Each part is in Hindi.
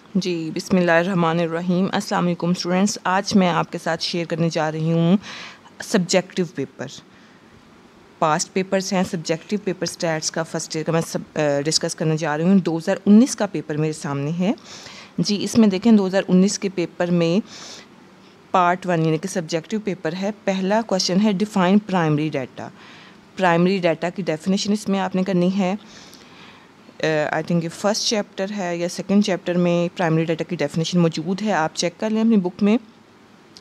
जी बिस्मिल्लाहिर्रहमानिर्रहीम। अस्सलाम वालेकुम स्टूडेंट्स। आज मैं आपके साथ शेयर करने जा रही हूँ सब्जेक्टिव पेपर। पास्ट पेपर्स हैं, सब्जेक्टिव पेपर स्टैट्स का फर्स्ट ईयर का मैं सब डिस्कस करने जा रही हूँ। 2019 का पेपर मेरे सामने है जी। इसमें देखें 2019 के पेपर में पार्ट 1 यानी कि सब्जेक्टिव पेपर है। पहला क्वेश्चन है define primary data. Primary data की डेफिनेशन इसमें आपने करनी है। आई थिंक ये फर्स्ट चैप्टर है या सेकंड चैप्टर में प्राइमरी डाटा की डेफिनेशन मौजूद है। आप चेक कर लें अपनी बुक में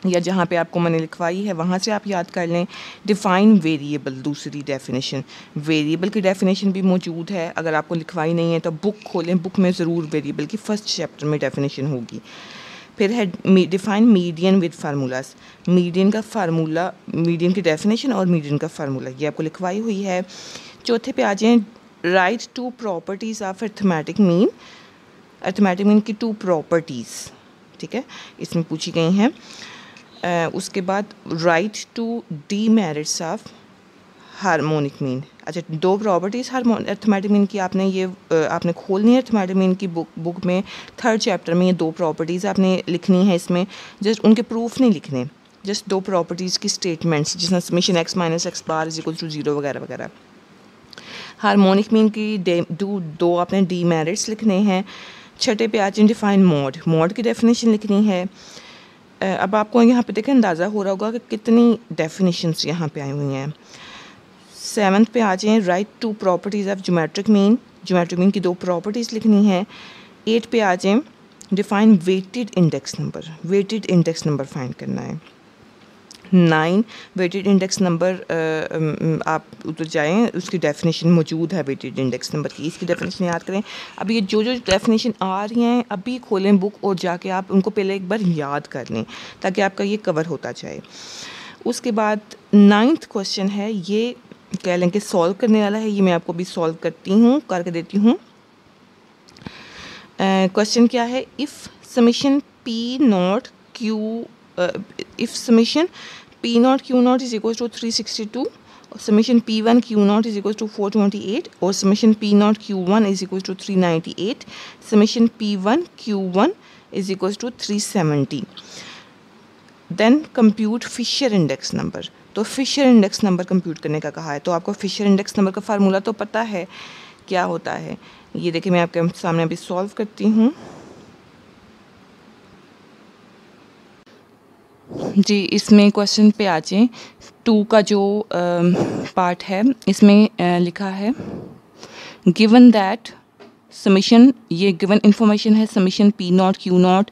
या जहाँ पे आपको मैंने लिखवाई है वहाँ से आप याद कर लें। डिफ़ाइन वेरिएबल दूसरी डेफिनेशन, वेरिएबल की डेफिनेशन भी मौजूद है। अगर आपको लिखवाई नहीं है तो बुक खोलें, बुक में ज़रूर वेरिएबल की फ़र्स्ट चैप्टर में डेफिनेशन होगी। फिर है define median with formulas. Median का फार्मूला, मीडियन की डेफिनेशन और मीडियन का फार्मूला ये आपको लिखवाई हुई है। चौथे पे आ जाएँ, write two properties of arithmetic mean. Arithmetic mean की 2 प्रॉपर्टीज़, ठीक है, इसमें पूछी गई हैं। उसके बाद write two demerits of harmonic mean. अच्छा, 2 प्रॉपर्टीज़ अर्थमेटिक मीन की आपने ये आपने खोलनी है अर्थमेटिक मीन की बुक में। थर्ड चैप्टर में ये 2 प्रॉपर्टीज़ आपने लिखनी है। इसमें जस्ट उनके प्रूफ नहीं लिखने, जस्ट 2 प्रॉपर्टीज़ की स्टेटमेंट्स, जिसमें summation x minus x bar is equal to 0 वगैरह वगैरह। हार्मोनिक मीन की 2 आपने डीमेरिट्स लिखने हैं। छठे पे आज डिफाइन मॉड। मॉड की डेफिनेशन लिखनी है। अब आपको यहाँ पे देखें अंदाज़ा हो रहा होगा कि कितनी डेफिनेशंस यहाँ पे आई हुई हैं। 7th पे आ जाएँ, write two properties of geometric mean. Geometric mean की 2 प्रॉपर्टीज़ लिखनी है। 8 पे आ जाएँ, define weighted index number. Weighted index number find करना है। 9 वेटेड इंडेक्स नंबर, आप उधर जाएँ, उसकी डेफिनेशन मौजूद है वेटेड इंडेक्स नंबर की। इसकी डेफिनेशन याद करें। अब ये जो डेफिनेशन आ रही हैं अभी खोलें बुक और जाके आप उनको पहले एक बार याद कर लें ताकि आपका ये कवर होता जाए। उसके बाद 9th क्वेश्चन है, ये कह लें कि सॉल्व करने वाला है। ये मैं आपको भी सॉल्व करके देती हूँ। क्वेश्चन क्या है, if summation P not q, if summation P not Q nought is equal to 362, summation P one Q nought is equal to 428 और summation P not Q one is equal to 398, summation P one Q one is equal to 370, then compute Fisher index number. तो फिशर इंडेक्स नंबर कंप्यूट करने का कहा है। तो आपको फिशर इंडेक्स नंबर का फार्मूला तो पता है क्या होता है। ये देखिए मैं आपके सामने अभी सॉल्व करती हूँ जी। इसमें क्वेश्चन पे आ जाए, 2 का जो पार्ट है इसमें लिखा है गिवन दैट समेशन, ये गिवन इंफॉर्मेशन है, summation P not Q naught,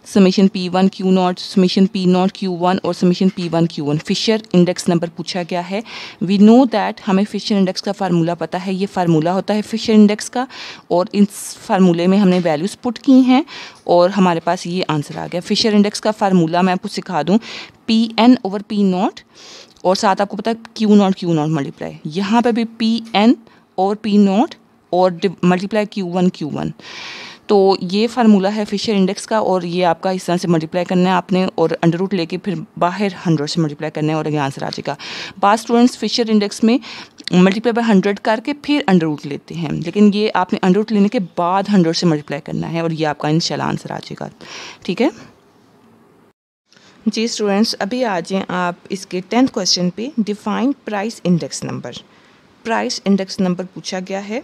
summation P one Q naught, summation P not Q one और summation P one Q one. Fisher index number पूछा गया है। वी नो दैट, हमें फिशर इंडेक्स का फार्मूला पता है। ये फार्मूला होता है फिशर इंडेक्स का और इस फार्मूले में हमने वैल्यूज़ पुट की हैं और हमारे पास ये आंसर आ गया। फिशर इंडेक्स का फार्मूला मैं आपको सिखा दूँ, p n over p nought और साथ आपको पता है क्यू नॉट मल्टीप्लाई, यहाँ पर भी p n over p nought और मल्टीप्लाई क्यू वन। तो ये फार्मूला है फिशर इंडेक्स का और ये आपका इस तरह से मल्टीप्लाई करना है आपने और अंडर रूट लेके फिर बाहर 100 से मल्टीप्लाई करना है और ये आंसर आ जाएगा। बाद स्टूडेंट्स फिशर इंडेक्स में मल्टीप्लाई बाय 100 करके फिर अंडर रूट लेते हैं, लेकिन ये आपने अंडर रूट लेने के बाद 100 से मल्टीप्लाई करना है और ये आपका इंशाल्लाह आंसर आ जाएगा। ठीक है जी स्टूडेंट्स, अभी आ जाएँ आप इसके 10th क्वेश्चन पे, define price index number. Price index number पूछा गया है।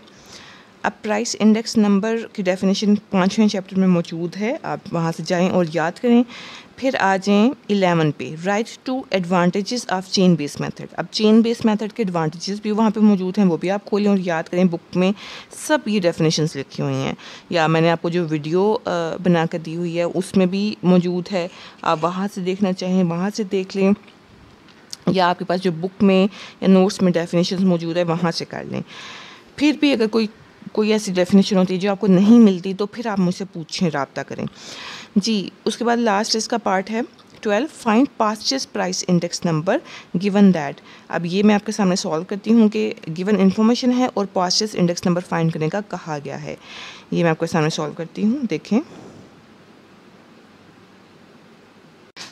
अब प्राइस इंडेक्स नंबर की डेफिनेशन 5वें चैप्टर में मौजूद है, आप वहाँ से जाएं और याद करें। फिर आ जाएं 11 पे, write two advantages of chain base method. अब चेन बेस मेथड के एडवांटेजेस भी वहाँ पे मौजूद हैं, वो भी आप खोलें और याद करें। बुक में सब ये डेफिनेशंस लिखी हुई हैं या मैंने आपको जो वीडियो बना कर दी हुई है उसमें भी मौजूद है। आप वहाँ से देखना चाहें वहाँ से देख लें या आपके पास जो बुक में या नोट्स में डेफिनेशंस मौजूद है वहाँ से कर लें। फिर भी अगर कोई ऐसी डेफिनेशन होती है जो आपको नहीं मिलती तो फिर आप मुझसे पूछें, रब्ता करें जी। उसके बाद लास्ट इसका पार्ट है 12, find Paasche's price index number given that. अब ये मैं आपके सामने सॉल्व करती हूँ कि गिवन इन्फॉर्मेशन है और पास्टेस्ट इंडेक्स नंबर फाइंड करने का कहा गया है। ये मैं आपके सामने सॉल्व करती हूँ, देखें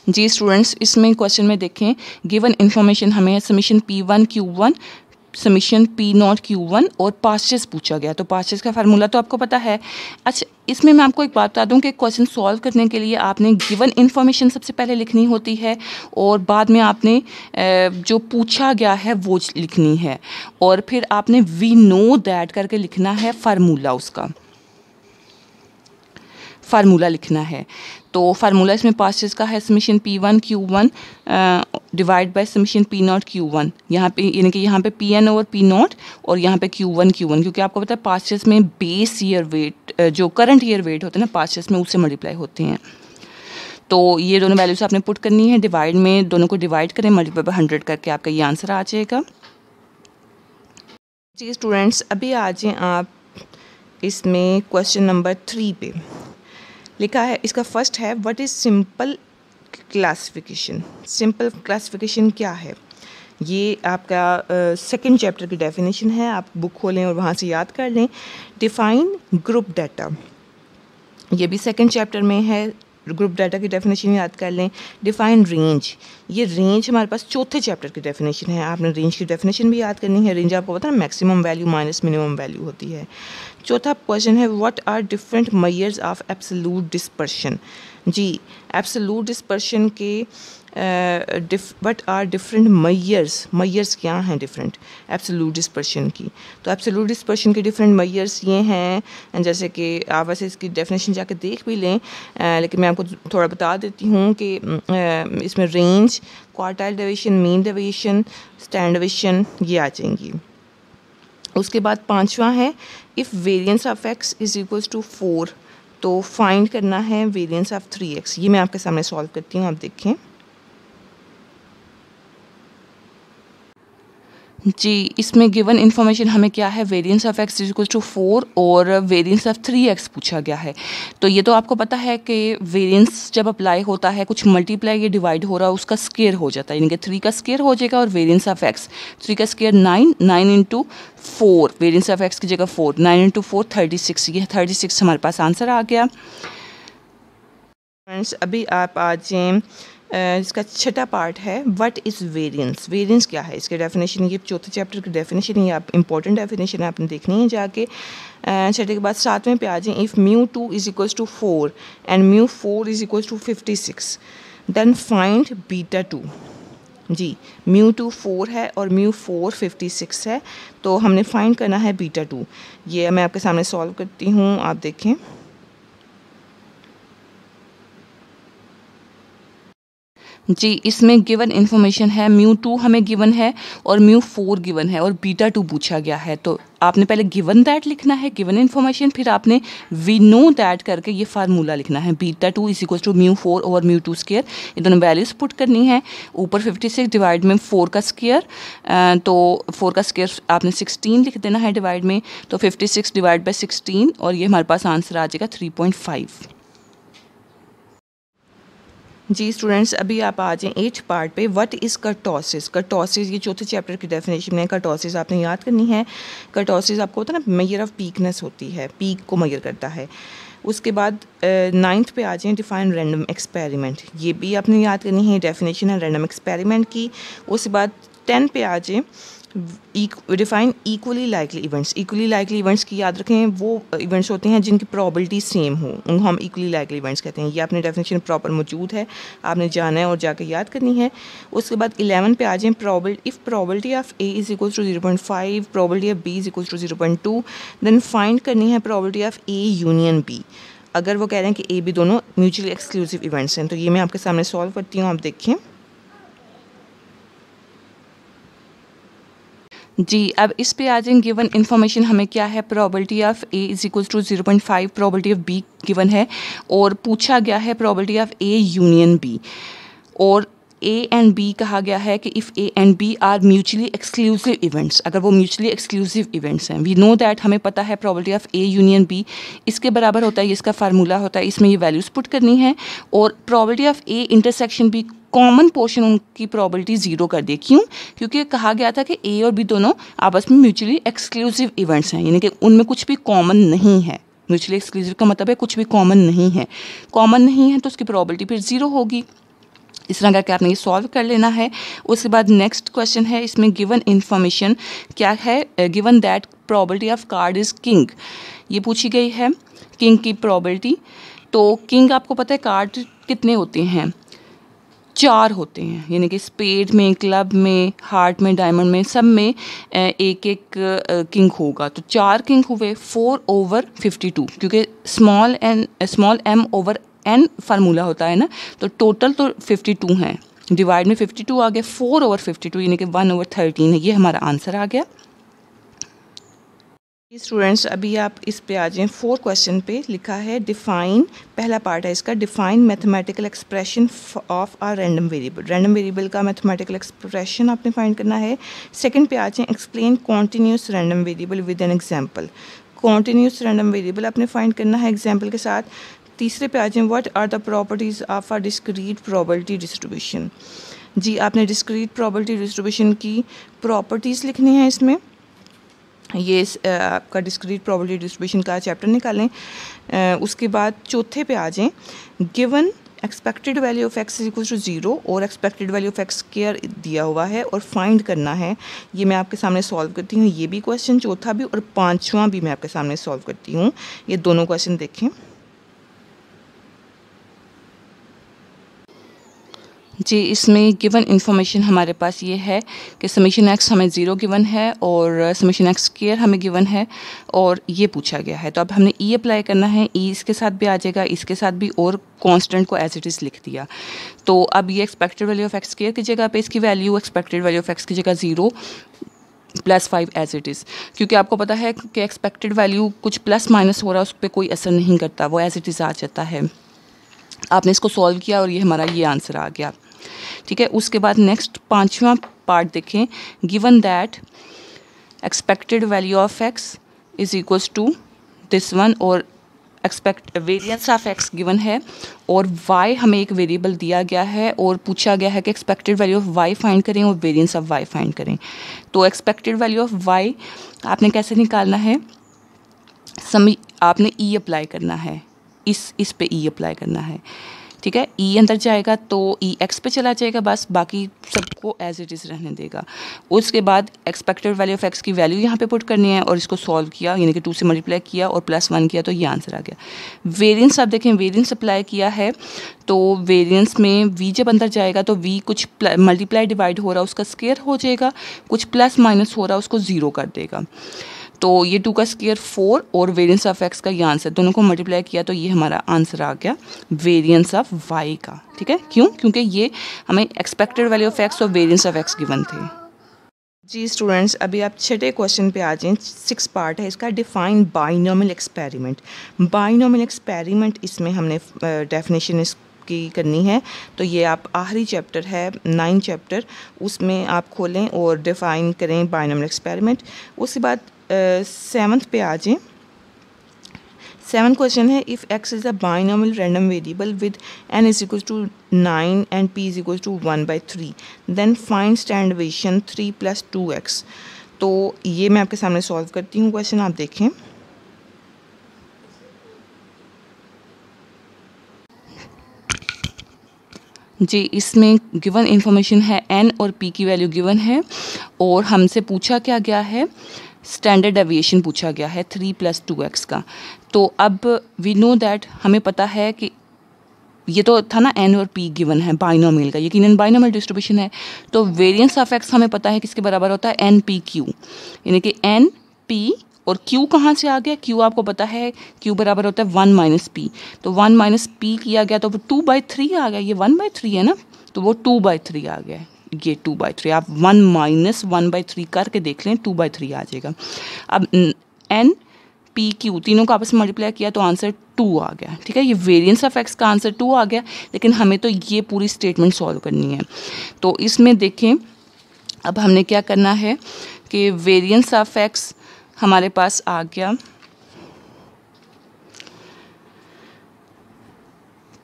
जी स्टूडेंट्स। इसमें क्वेश्चन में देखें गिवन इन्फॉर्मेशन हमें summation P one Q one summation P0 Q1 और पास्टेस पूछा गया। तो पास्टेस का फार्मूला तो आपको पता है। अच्छा, इसमें मैं आपको एक बात बता दूं कि क्वेश्चन सॉल्व करने के लिए आपने गिवन इन्फॉर्मेशन सबसे पहले लिखनी होती है और बाद में आपने जो पूछा गया है वो लिखनी है, और फिर आपने वी नो दैट करके लिखना है फार्मूला, उसका फार्मूला लिखना है। तो फार्मूला इसमें पास्टेस का है summation P1 Q1 divide by summation P0 Q1। यहाँ पे यानी कि यहाँ पे Pn ओवर P0 और यहाँ पे Q1 क्योंकि आपको पता है पास्टेस में बेस ईयर वेट जो करंट ईयर वेट होते हैं ना पास्टेस में, उससे मल्टीप्लाई होते हैं। तो ये दोनों वैल्यूज आपने पुट करनी है, डिवाइड में दोनों को डिवाइड करें, मल्टीप्लाई बाय 100 करके आपका ये आंसर आ जाएगा। जी स्टूडेंट्स, अभी आ जाएं आप इसमें क्वेश्चन नंबर 3 पे। लिखा है, इसका फर्स्ट है what is simple classification. Simple classification क्या है? ये आपका सेकंड चैप्टर की डेफिनेशन है, आप बुक खोलें और वहाँ से याद कर लें। डिफाइन ग्रुप डाटा, ये भी सेकंड चैप्टर में है, ग्रुप डाटा की डेफिनेशन याद कर लें। डिफाइन रेंज, ये रेंज हमारे पास चौथे चैप्टर की डेफिनेशन है, आपने रेंज की डेफिनेशन भी याद करनी है। रेंज आपको पता है maximum value minus minimum value होती है। चौथा क्वेश्चन है what are different measures of absolute dispersion. जी, एब्सोल्यूट डिस्पर्शन के व्हाट आर डिफरेंट मेजर्स क्या हैं डिफरेंट एब्सोल्यूट डिस्पर्शन की। तो एब्सोल्यूट डिस्पर्शन के डिफरेंट मेजर्स ये हैं, जैसे कि आप वैसे इसकी डेफिनेशन जाके देख भी लें, लेकिन मैं आपको थोड़ा बता देती हूँ कि इसमें range, quartile deviation, mean deviation, standard deviation ये आ जाएंगी। उसके बाद पांचवा है if variance of x is equals to 4, तो फाइंड करना है वेरिएंस ऑफ 3x। ये मैं आपके सामने सॉल्व करती हूँ, आप देखें। जी, इसमें गिवन इन्फॉर्मेशन हमें क्या है, variance of x equal to 4 और वेरिएंस ऑफ 3x पूछा गया है। तो ये तो आपको पता है कि वेरिएंस जब अप्लाई होता है, कुछ मल्टीप्लाई ये डिवाइड हो रहा है, उसका स्केयर हो जाता है, यानी कि 3 का स्केयर हो जाएगा। और वेरिएंस ऑफ x 3 का square 9 into 4, variance of x की जगह 4, 9 इंटू 4 36, ये 36 हमारे पास आंसर आ गया। फ्रेंड्स, अभी आप आ जाएँ, इसका छठा पार्ट है व्हाट इज़ वेरिएंस। वेरिएंस क्या है, इसके डेफिनेशन, ये चौथे चैप्टर की डेफिनेशन है, आप इंपॉर्टेंट डेफिनेशन है, आपने देखनी है जाके। छठे के बाद सातवें पे आ जाएँ, if μ2 is equals to 4 and μ4 is equals to 56 then find β2। जी, μ2 4 है और μ4 56 है, तो हमने फाइंड करना है β2। ये मैं आपके सामने सॉल्व करती हूँ, आप देखें। जी, इसमें गिवन इन्फॉर्मेशन है μ2 हमें गिवन है और μ4 गिवन है और β2 पूछा गया है। तो आपने पहले गिवन दैट लिखना है, गिवन इन्फॉर्मेशन, फिर आपने वी नो दैट करके ये फार्मूला लिखना है, β2 is equal to μ4 over μ2 square. ये दोनों वैल्यूज पुट करनी है, ऊपर 56 डिवाइड में 4 का स्केयर, तो 4 का स्केयर आपने 16 लिख देना है डिवाइड में, तो 56 डिवाइड बाई 16 और ये हमारे पास आंसर आ जाएगा 3.5। जी स्टूडेंट्स, अभी आप आ जाएं 8th पार्ट पे, व्हाट इज़ कर्टोसिस। कर्टोसिस ये चौथे चैप्टर की डेफिनेशन है। कर्टोसिस आपने याद करनी है। कर्टोसिस आपको होता है ना, मेजर ऑफ पीकनेस होती है, पीक को मेजर करता है। उसके बाद 9th पे आ जाएं, डिफाइन रैंडम एक्सपेरिमेंट, ये भी आपने याद करनी है, डेफिनेशन है रैंडम एक्सपेरिमेंट की। उसके बाद 10 पे आ जाएं, define equally likely events. Equally likely events की याद रखें, वो इवेंट्स होते हैं जिनकी प्रोबेबिलिटी सेम हो, उनको हम इक्वली लाइकली इवेंट्स कहते हैं। ये आपने डेफिनेशन प्रॉपर मौजूद है, आपने जाना है और जाकर याद करनी है। उसके बाद 11 पे आ जाएं, if probability of A is equal to 0.5, probability of B is equal to 0.2, then find करनी है probability of A union B. अगर वो कह रहे हैं कि ए बी दोनों म्यूचुअली एक्सक्लूसिव इवेंट्स हैं, तो ये मैं आपके सामने सॉल्व करती हूँ, आप देखें। जी, अब इस पे आ जाएंगे, गिवन इन्फॉर्मेशन हमें क्या है, probability of A is equal to 0.5, probability of B given है और पूछा गया है probability of A union B. और ए एंड बी कहा गया है कि if A and B are mutually exclusive events, अगर वो म्यूचुअली एक्सक्लूसिव इवेंट्स हैं, वी नो दैट, हमें पता है probability of A union B इसके बराबर होता है, इसका फार्मूला होता है, इसमें ये वैल्यूज़ पुट करनी है। और probability of A intersection B, common portion उनकी प्रोबेबिलिटी 0 कर दे। क्यों? क्योंकि कहा गया था कि ए और बी दोनों आपस में म्यूचुअली एक्सक्लूसिव इवेंट्स हैं, यानी कि उनमें कुछ भी कॉमन नहीं है। म्यूचुअली एक्सक्लूसिव का मतलब है कुछ भी कॉमन नहीं है, कॉमन नहीं है तो उसकी प्रोबेबिलिटी फिर 0 होगी। इस तरह करके आपने ये सॉल्व कर लेना है। उसके बाद नेक्स्ट क्वेश्चन है, इसमें गिवन इन्फॉर्मेशन क्या है, given that probability of card is king, ये पूछी गई है किंग की प्रोबेबिलिटी। तो किंग आपको पता है कार्ड कितने होते हैं, 4 होते हैं, यानी कि स्पेड में, क्लब में, हार्ट में, डायमंड में, सब में एक एक किंग होगा। तो 4 किंग हुए 4/52, क्योंकि small m over n formula होता है ना, तो टोटल तो 52 हैं, डिवाइड में 52 आ गया, 4/52 यानी कि 1/13 है, ये हमारा आंसर आ गया। स्टूडेंट्स अभी आप इस पे आ जाएं, 4 क्वेश्चन पे लिखा है डिफाइन, पहला पार्ट है इसका, define mathematical expression of a random variable. Random variable का मैथमेटिकल एक्सप्रेशन आपने फाइंड करना है। सेकंड पे आ जाएं, explain continuous random variable with an example. Continuous random variable आपने फाइंड करना है एग्जांपल के साथ। तीसरे पे आ जाएं, what are the properties of a discrete probability distribution. जी आपने डिस्क्रीट प्रोबेबिलिटी डिस्ट्रीब्यूशन की प्रॉपर्टीज़ लिखनी है इसमें। ये आपका डिस्क्रीट प्रोबेबिलिटी डिस्ट्रीब्यूशन का चैप्टर निकालें। उसके बाद चौथे पे आ जाएं, given expected value of X equal to 0 और expected value of X square दिया हुआ है और फाइंड करना है। ये मैं आपके सामने सॉल्व करती हूँ, ये भी क्वेश्चन, चौथा भी और पांचवा भी मैं आपके सामने सॉल्व करती हूँ। ये दोनों क्वेश्चन देखें। जी इसमें गिवन इन्फॉर्मेशन हमारे पास ये है कि समेशन एक्स हमें 0 गिवन है और समेशन एक्स स्क्वायर हमें गिवन है और ये पूछा गया है। तो अब हमने ई अप्लाई करना है, ई इसके साथ भी आ जाएगा, इसके साथ भी, और कांस्टेंट को एज इट इज़ लिख दिया। तो अब ये expected value of X square की जगह पे इसकी value expected value of x की जगह 0 + 5 एज इट इज़, क्योंकि आपको पता है कि एक्सपेक्टेड वैल्यू कुछ प्लस माइनस हो रहा है उस पर कोई असर नहीं करता, वो एज इट इज़ आ जाता है। आपने इसको सॉल्व किया और ये हमारा ये आंसर आ गया। ठीक है, उसके बाद नेक्स्ट पांचवा पार्ट देखें, given that expected value of X is equals to this one, और expect variance of X given है और वाई हमें एक वेरिएबल दिया गया है और पूछा गया है कि expected value of Y find करें और वेरिएंस ऑफ वाई फाइंड करें। तो एक्सपेक्टेड वैल्यू ऑफ वाई आपने कैसे निकालना है, आपने ई अप्लाई करना है, इस पे ई अप्लाई करना है। ठीक है, ई अंदर जाएगा तो ई एक्स पे चला जाएगा, बस बाकी सबको एज इट इज़ रहने देगा। उसके बाद एक्सपेक्टेड वैल्यू ऑफ एक्स की वैल्यू यहाँ पे पुट करनी है और इसको सॉल्व किया, यानी कि 2 से मल्टीप्लाई किया और +1 किया, तो ये आंसर आ गया। वेरिएंस आप देखें, वेरिएंस अप्लाई किया है तो वेरिएंस में वी जब अंदर जाएगा तो वी कुछ मल्टीप्लाई डिवाइड हो रहा है उसका स्क्वायर हो जाएगा, कुछ प्लस माइनस हो रहा है उसको 0 कर देगा। तो ये 2 का स्क्वायर 4 और वेरिएंस ऑफ एक्स का ये आंसर, दोनों को मल्टीप्लाई किया तो ये हमारा आंसर आ गया वेरिएंस ऑफ वाई का। ठीक है, क्यों? क्योंकि ये हमें एक्सपेक्टेड वैल्यू ऑफ एक्स और वेरिएंस ऑफ एक्स गिवन थे। जी स्टूडेंट्स अभी आप छठे क्वेश्चन पे आ जाएं, 6 पार्ट है इसका, define binomial experiment. Binomial experiment इसमें हमने डेफिनेशन इसकी करनी है, तो ये आप आखिरी चैप्टर है 9 चैप्टर, उसमें आप खोलें और डिफाइन करें बाइनोमियल एक्सपेरिमेंट। उसके बाद 7th पे आ जाएं। 7th क्वेश्चन है, if X is a binomial random variable with n is equal to 9 and p is equal to 1/3 then find standard deviation 3 + 2x। तो ये मैं आपके सामने सॉल्व करती हूँ क्वेश्चन, आप देखें। जी इसमें गिवन इंफॉर्मेशन है n और p की वैल्यू गिवन है और हमसे पूछा क्या गया है, स्टैंडर्ड डेविएशन पूछा गया है 3 + 2x का। तो अब वी नो दैट, हमें पता है कि ये तो था ना n और p गिवन है बाइनोमियल का, यकीनन बाइनोमियल डिस्ट्रीब्यूशन है। तो वेरिएंस ऑफ x हमें पता है किसके बराबर होता है, n/p/q, यानी कि n p और q कहाँ से आ गया, q आपको पता है q बराबर होता है 1 - p, तो 1 - p किया गया तो वो 2/3 आ गया, ये 1/3 है ना, तो वो 2/3 आ गया, ये 2/3। आप 1 - 1/3 करके देख लें, 2/3 आ जाएगा। अब n p q तीनों को आपस में मल्टीप्लाई किया तो आंसर 2 आ गया। ठीक है, ये वेरिएंस ऑफ एक्स का आंसर 2 आ गया, लेकिन हमें तो ये पूरी स्टेटमेंट सॉल्व करनी है। तो इसमें देखें अब हमने क्या करना है कि वेरिएंस ऑफ एक्स हमारे पास आ गया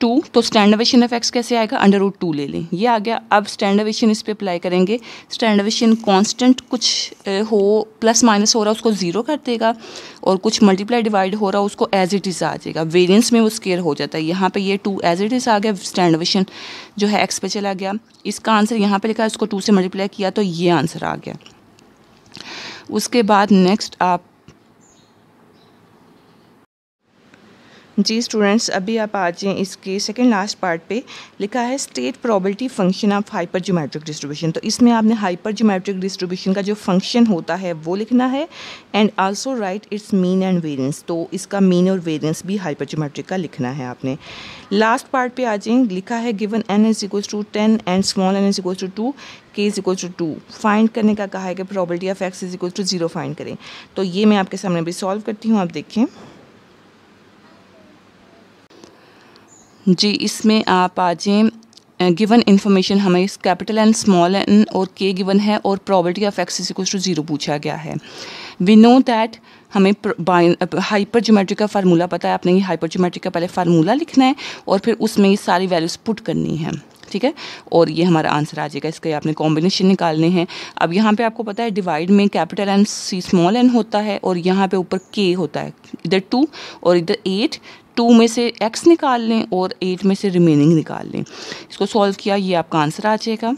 2 तो स्टैंडर्ड डेविएशन ऑफ x कैसे आएगा, √2 ले लें, ये आ गया। अब स्टैंडर्ड डेविएशन इस पे अप्लाई करेंगे। स्टैंडर्ड डेविएशन कांस्टेंट कुछ हो प्लस माइनस हो रहा उसको 0 कर देगा, और कुछ मल्टीप्लाई डिवाइड हो रहा उसको एज इट इज़ आ जाएगा। वेरिएंस में वो स्केयर हो जाता है। यहाँ पे ये 2 एज इट इज़ आ गया, स्टैंडर्ड डेविएशन जो है x पे चला गया। इसका आंसर यहाँ पे लिखा है, इसको 2 से मल्टीप्लाई किया तो ये आंसर आ गया। उसके बाद नेक्स्ट आप जी स्टूडेंट्स, अभी आप आ जाएँ इसके सेकंड लास्ट पार्ट पे। लिखा है state probability function of hyper geometric distribution. तो इसमें आपने हाइपर ज्योमेट्रिक डिस्ट्रीब्यूशन का जो फंक्शन होता है वो लिखना है, and also right it's mean and variance. तो इसका मीन और वेरिएंस भी हाइपर ज्योमेट्रिक का लिखना है आपने। लास्ट पार्ट पे आ जाएँ। लिखा है given n is equal to 10 and small n is equal to 2, k is equal to 2। Find करने का कहा है कि probability of x is equal to 0 find करें। तो ये मैं आपके सामने भी सॉल्व करती हूँ, आप देखें। जी, इसमें आप आ जाएँ। गिवन इन्फॉर्मेशन हमें कैपिटल एन, स्मॉल एन और के गिवन है, और probability of X is equal to 0 पूछा गया है। वी नो दैट हमें हाइपर ज्योमेट्री का फार्मूला पता है। आपने ये हाइपर ज्योमेट्री का पहले फार्मूला लिखना है और फिर उसमें ये सारी वैल्यूज पुट करनी है, ठीक है, और ये हमारा आंसर आ जाएगा। इसके आपने कॉम्बिनेशन निकालने हैं। अब यहाँ पे आपको पता है डिवाइड में capital N C small N होता है, और यहाँ पे ऊपर के होता है, इधर 2 और इधर 8। 2 में से x निकाल लें और 8 में से रिमेनिंग निकाल लें। इसको सॉल्व किया, ये आपका आंसर आ जाएगा।